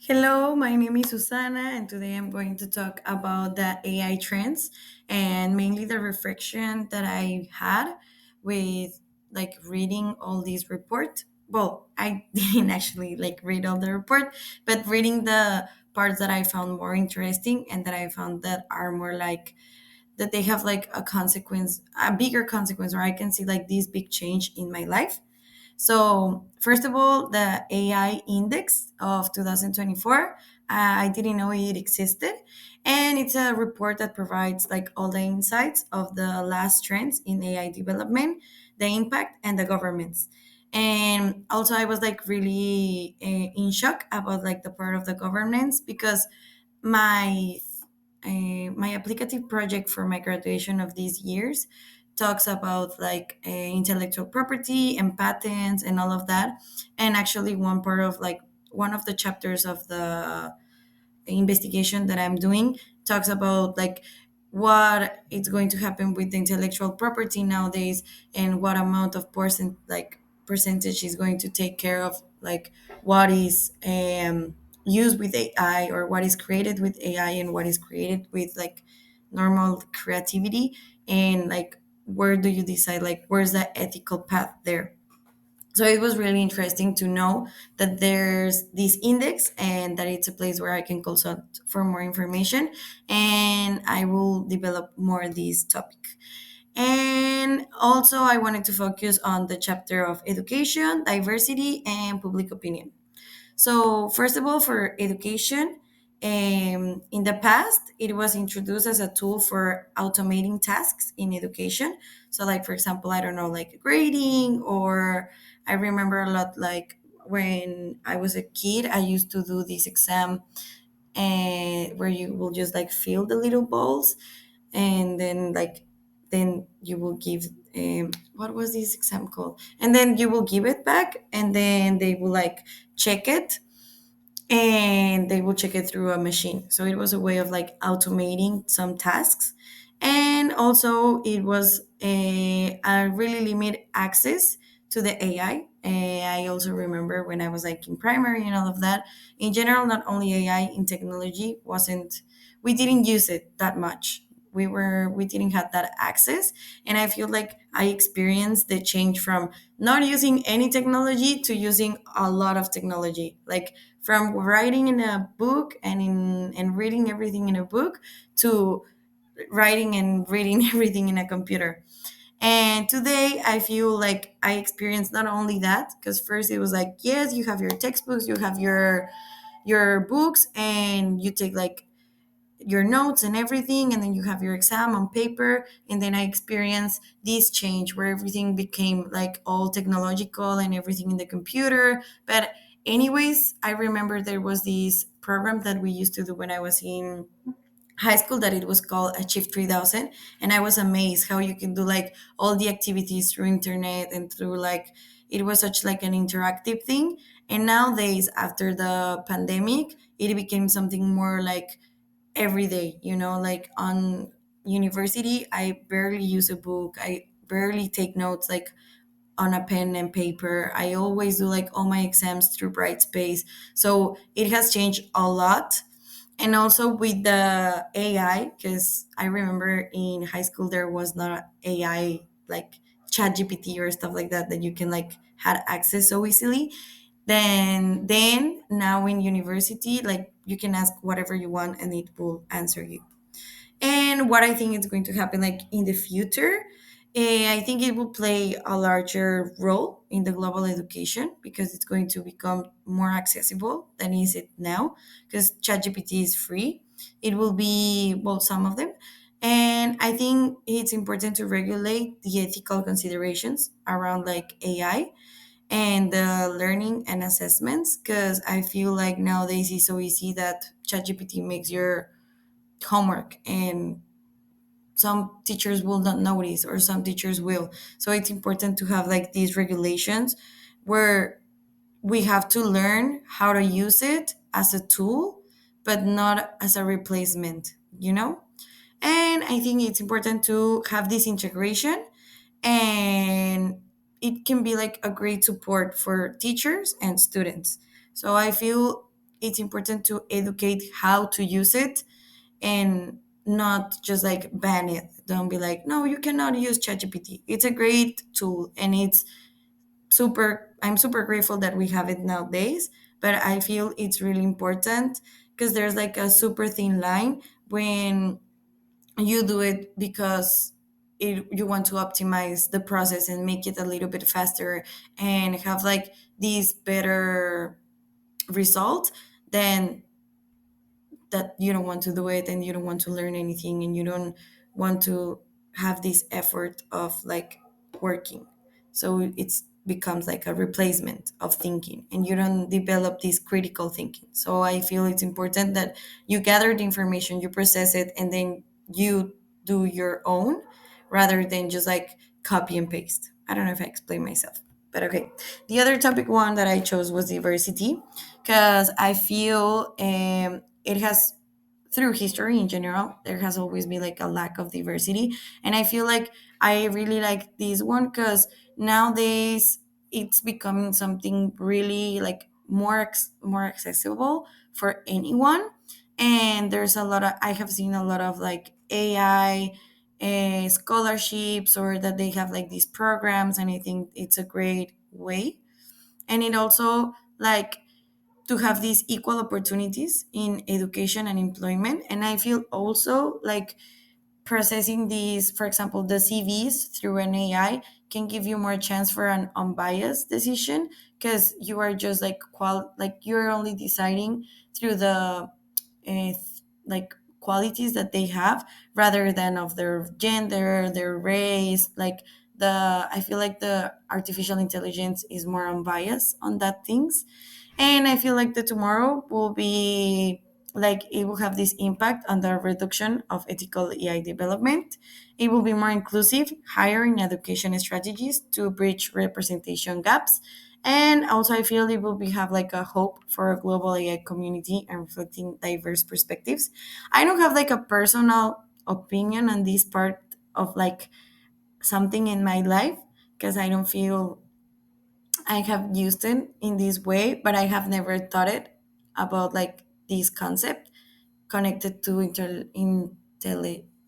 Hello, my name is Susana, and today I'm going to talk about the AI trends and mainly the reflection that I had with reading all these reports. Well, I didn't actually read all the report, but reading the parts that I found more interesting and that I found that are more that they have like a consequence, a bigger consequence, or I can see like this big change in my life. So, first of all, the AI Index of 2024, I didn't know it existed. And it's a report that provides like all the insights of the last trends in AI development, the impact, and the governments. And also, I was like really in shock about like the part of the governance because my my applicative project for my graduation of these years talks about intellectual property and patents and all of that. And actually one part of like one of the chapters of the investigation that I'm doing talks about like what is going to happen with the intellectual property nowadays, and what amount of percentage is going to take care of like what is used with AI, or what is created with AI and what is created with like normal creativity, and like where do you decide like where's the ethical path there. So it was really interesting to know that there's this index and that it's a place where I can consult for more information, and I will develop more this topic. And also I wanted to focus on the chapter of education, diversity, and public opinion. So, first of all, for education, in the past, it was introduced as a tool for automating tasks in education. So, like, for example, I don't know, like grading, or I remember a lot, like, when I was a kid, I used to do this exam and where you will just like fill the little balls, and then you will give what was this exam called, and then you will give it back, and then they will like check it, and they will check it through a machine. So it was a way of like automating some tasks. And also it was a really limited access to the AI. I also remember when I was like in primary and all of that. In general, not only AI in technology wasn't, we didn't use it that much. We didn't have that access. And I feel like I experienced the change from not using any technology to using a lot of technology. Like from writing in a book and reading everything in a book to writing and reading everything in a computer. And today I feel like I experienced not only that, because first it was like, yes, you have your textbooks, you have your books, and you take like your notes and everything, and then you have your exam on paper. And then I experienced this change where everything became like all technological and everything in the computer. But anyways, I remember there was this program that we used to do when I was in high school, that it was called Achieve 3000. And I was amazed how you can do like all the activities through internet and through like, it was such like an interactive thing. And nowadays, after the pandemic, it became something more like every day, like on university, I barely use a book, I barely take notes like on a pen and paper. I always do like all my exams through Brightspace. So it has changed a lot. And also with the AI, because I remember in high school there was not AI like ChatGPT or stuff like that you can like had access so easily. Then now in university, like you can ask whatever you want and it will answer you. And what I think is going to happen like in the future, I think it will play a larger role in the global education, because it's going to become more accessible than is it now, because ChatGPT is free. It will be, well, some of them. And I think it's important to regulate the ethical considerations around like AI and the learning and assessments, because I feel like nowadays it's so easy that ChatGPT makes your homework, and some teachers will not notice or some teachers will. So it's important to have like these regulations where we have to learn how to use it as a tool, but not as a replacement. And I think it's important to have this integration, and it can be like a great support for teachers and students. So I feel it's important to educate how to use it, and not just like ban it. Don't be like, no, you cannot use ChatGPT. It's a great tool, and it's I'm super grateful that we have it nowadays. But I feel it's really important, because there's like a super thin line when you do it because you want to optimize the process and make it a little bit faster and have like these better result, then that you don't want to do it, and you don't want to learn anything, and you don't want to have this effort of like working. So it's becomes like a replacement of thinking, and you don't develop this critical thinking. So I feel it's important that you gather the information, you process it, and then you do your own, rather than just like copy and paste. I don't know if I explained myself, but okay. The other topic one that I chose was diversity, because I feel it has, through history in general, there has always been like a lack of diversity. And I feel like I really like this one, because nowadays it's becoming something really like more accessible for anyone. And there's a lot of, I have seen a lot of like AI scholarships, or that they have like these programs, and I think it's a great way. And it also like to have these equal opportunities in education and employment. And I feel also like processing these, for example, the CVs through an AI can give you more chance for an unbiased decision, because you are just like like you're only deciding through the like qualities that they have, rather than of their gender, their race. Like the I feel like the artificial intelligence is more unbiased on that things. And I feel like the tomorrow will be like it will have this impact on the reduction of ethical AI development. It will be more inclusive, higher in education strategies to bridge representation gaps. And also I feel it will be have like a hope for a global AI community and reflecting diverse perspectives. I don't have like a personal opinion on this part of like something in my life, because I don't feel I have used it in this way, but I have never thought it about like this concept connected to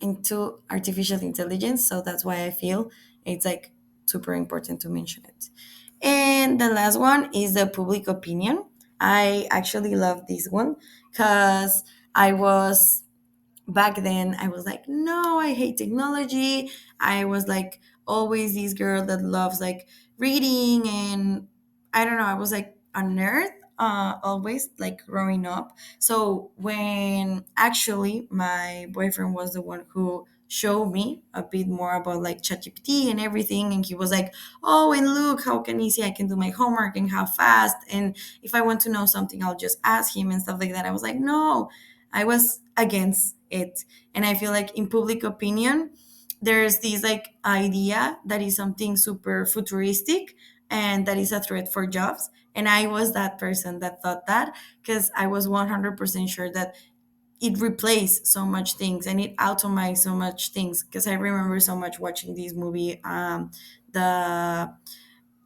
into artificial intelligence. So that's why I feel it's like super important to mention it. And the last one is the public opinion. I actually love this one, because I was back then I was like, no, I hate technology. I was like always this girl that loves like reading, and I don't know, I was like a nerd always like growing up. So when actually my boyfriend was the one who showed me a bit more about like ChatGPT and everything, and he was like, oh, and look how can easy I can do my homework and how fast, and if I want to know something I'll just ask him and stuff like that. I was like, no, I was against it. And I feel like in public opinion, there's this like idea that is something super futuristic and that is a threat for jobs. And I was that person that thought that, because I was 100% sure that it replaced so much things and it automates so much things. Because I remember so much watching this movie, the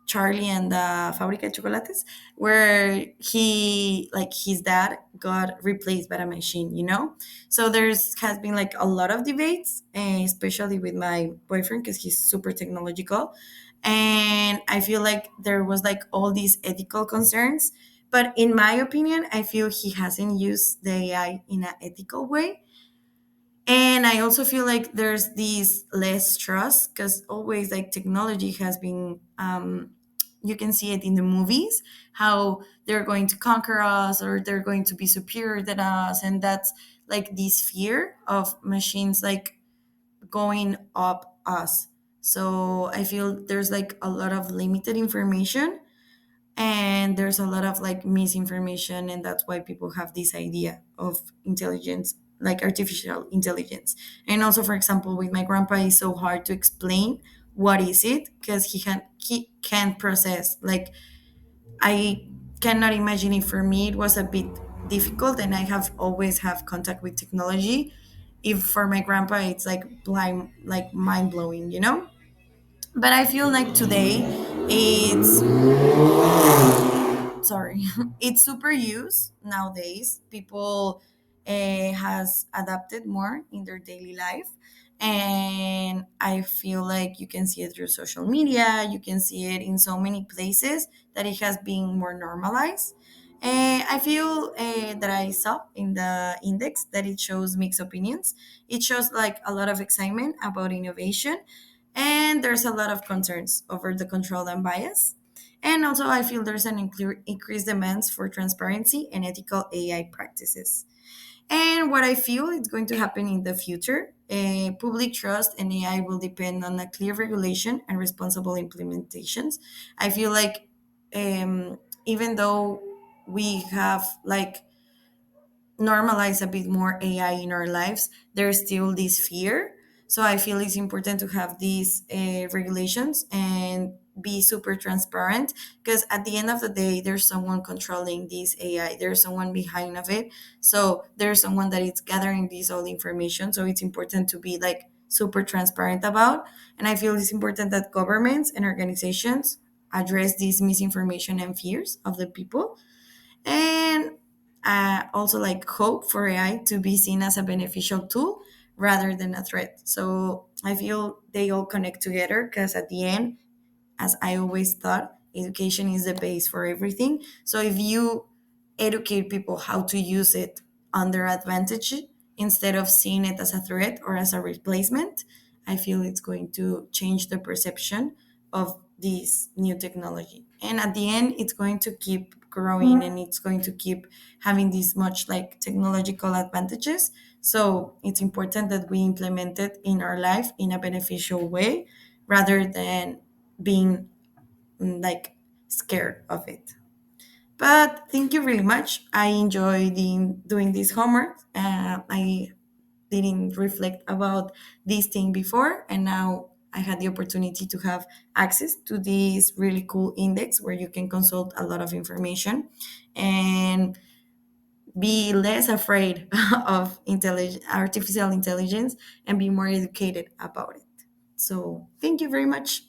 Charlie and the Fábrica de Chocolates, where he, like, his dad got replaced by a machine, you know? So there's has been like a lot of debates, especially with my boyfriend, because he's super technological. And I feel like there was like all these ethical concerns. But in my opinion, I feel he hasn't used the AI in an ethical way. And I also feel like there's this less trust, because always like technology has been, you can see it in the movies, how they're going to conquer us or they're going to be superior than us. And that's like this fear of machines like going up us. So I feel there's like a lot of limited information, and there's a lot of like misinformation, and that's why people have this idea of intelligence, like artificial intelligence. And also, for example, with my grandpa, it's so hard to explain what is it, because he can't process. Like, I cannot imagine it. For me it was a bit difficult, and I have always have contact with technology. If for my grandpa it's like blind, like mind-blowing, you know. But I feel like today it's sorry, it's super used nowadays. People has adapted more in their daily life, and I feel like you can see it through social media. You can see it in so many places that it has been more normalized. I feel that I saw in the index that it shows mixed opinions. It shows like a lot of excitement about innovation, and there's a lot of concerns over the control and bias. And also, I feel there's an increased demands for transparency and ethical AI practices. And what I feel is going to happen in the future, public trust and AI will depend on a clear regulation and responsible implementations. I feel like even though we have like normalize a bit more AI in our lives, there's still this fear. So I feel it's important to have these regulations and be super transparent, because at the end of the day, there's someone controlling this AI. There's someone behind of it. So there's someone that is gathering this all information. So it's important to be like super transparent about. And I feel it's important that governments and organizations address this misinformation and fears of the people, and also like hope for AI to be seen as a beneficial tool rather than a threat. So I feel they all connect together, because at the end, as I always thought, education is the base for everything. So if you educate people how to use it on their advantage instead of seeing it as a threat or as a replacement, I feel it's going to change the perception of this new technology. And at the end, it's going to keep growing and it's going to keep having this much like technological advantages. So it's important that we implement it in our life in a beneficial way rather than being like scared of it. But thank you really much. I enjoyed doing this homework. I didn't reflect about this thing before, and now I had the opportunity to have access to this really cool index where you can consult a lot of information and be less afraid of artificial intelligence and be more educated about it. So, thank you very much.